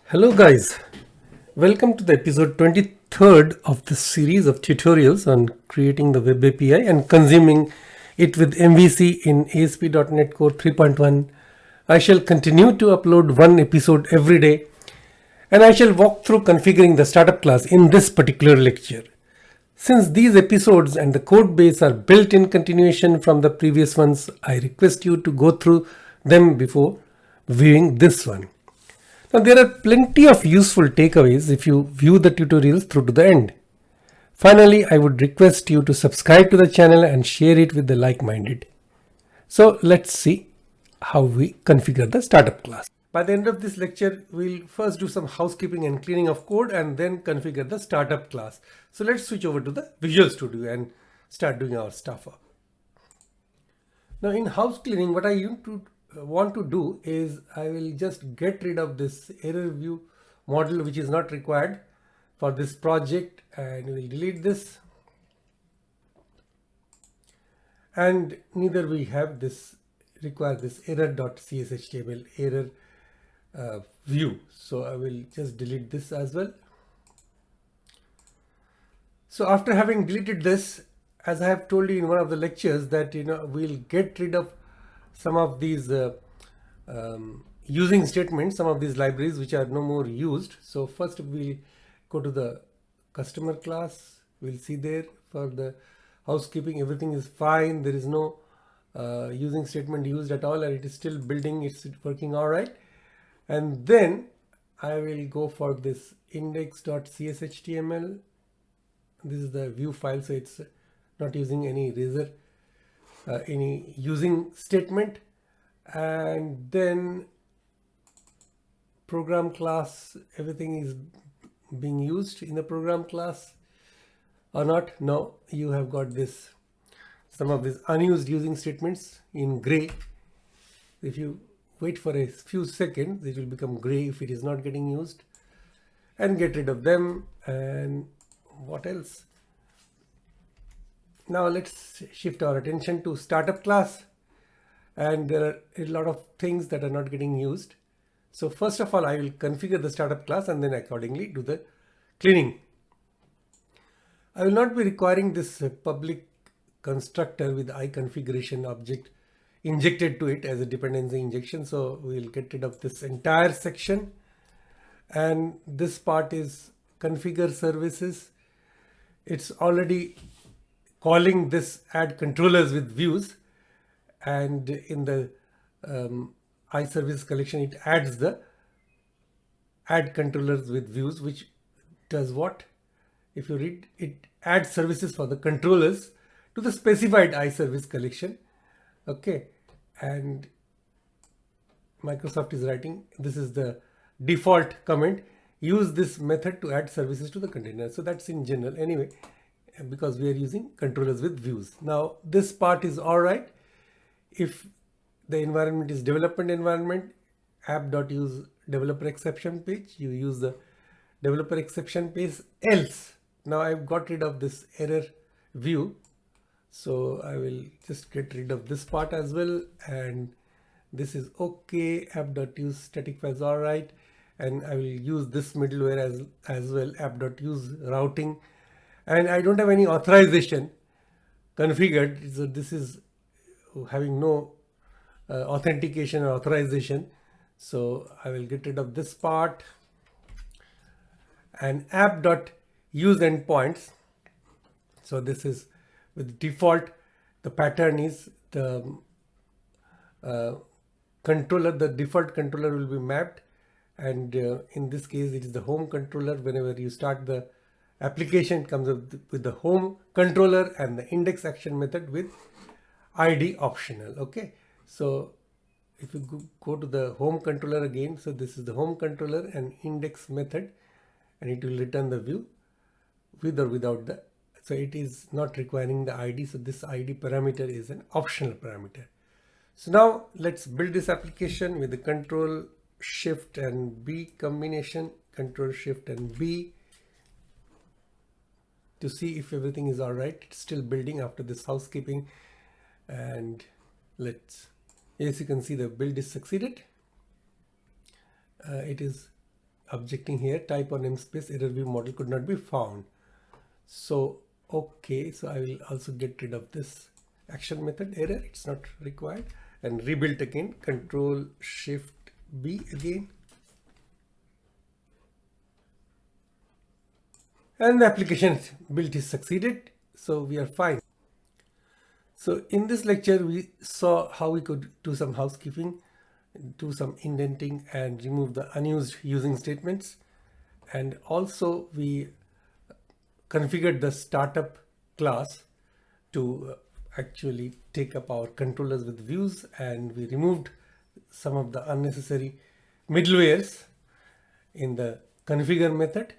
Hello guys, welcome to the episode 23rd of this series of tutorials on creating the web API and consuming it with MVC in ASP.NET Core 3.1. I shall continue to upload one episode every day and I shall walk through configuring the startup class in this particular lecture. Since these episodes and the code base are built in continuation from the previous ones, I request you to go through them before viewing this one. Now there are plenty of useful takeaways if you view the tutorials through to the end. Finally, I would request you to subscribe to the channel and share it with the like-minded. So let's see how we configure the startup class. By the end of this lecture, we'll first do some housekeeping and cleaning of code and then configure the startup class. So let's switch over to the Visual Studio and start doing our stuff. Now in house cleaning, what I want to do is I will just get rid of this error view model which is not required for this project, and we'll delete this, and neither we have this require this error.cshtml error view, so I will just delete this as well. So after having deleted this, as I have told you in one of the lectures, that we'll get rid of some of these using statements, some of these libraries which are no more used. So first we'll go to the customer class. We'll see there for the housekeeping, everything is fine. There is no using statement used at all, and it is still building, it's working all right. And then I will go for this index.cshtml. This is the view file, so it's not using any razor, any using statement. And then program class, everything is being used in the program class or not? No, you have got this, some of these unused using statements in gray. If you wait for a few seconds, it will become gray if it is not getting used, and get rid of them. And what else? Now let's shift our attention to startup class, and there are a lot of things that are not getting used. So first of all, I will configure the startup class and then accordingly do the cleaning. I will not be requiring this public constructor with iConfiguration object injected to it as a dependency injection. So we'll get rid of this entire section. And this part is configure services. It's already calling this add controllers with views, and in the iService collection it adds the add controllers with views, which does what? If you read, it adds services for the controllers to the specified iService collection. Okay, and Microsoft is writing, this is the default comment, use this method to add services to the container. So that's in general anyway, because we are using controllers with views. Now this part is all right. If the environment is development environment, app.use developer exception page, you use the developer exception page. Else, now I've got rid of this error view, so I will just get rid of this part as well, and this is okay. App.use static files all right, and I will use this middleware as well, app.use routing, and I don't have any authorization configured, so this is having no authentication or authorization. So I will get rid of this part. And app.use endpoints. So this is with default, the pattern is the controller, the default controller will be mapped. And in this case, it is the home controller. Whenever you start the application, it comes up with the home controller and the index action method with ID optional. Okay, so if you go to the home controller again, so this is the home controller and index method, and it will return the view with or without the, so it is not requiring the ID. So this ID parameter is an optional parameter. So now let's build this application with the Control Shift and B combination, Control Shift and B, to see if everything is all right. It's still building after this housekeeping. And as you can see, the build is succeeded. It is objecting here, type or namespace error view model could not be found. So okay, so I will also get rid of this action method error, it's not required, and rebuild again, Control Shift B again, and the application build is succeeded, so we are fine. So in this lecture we saw how we could do some housekeeping, do some indenting and remove the unused using statements, and also we configured the startup class to actually take up our controllers with views, and we removed some of the unnecessary middlewares in the configure method.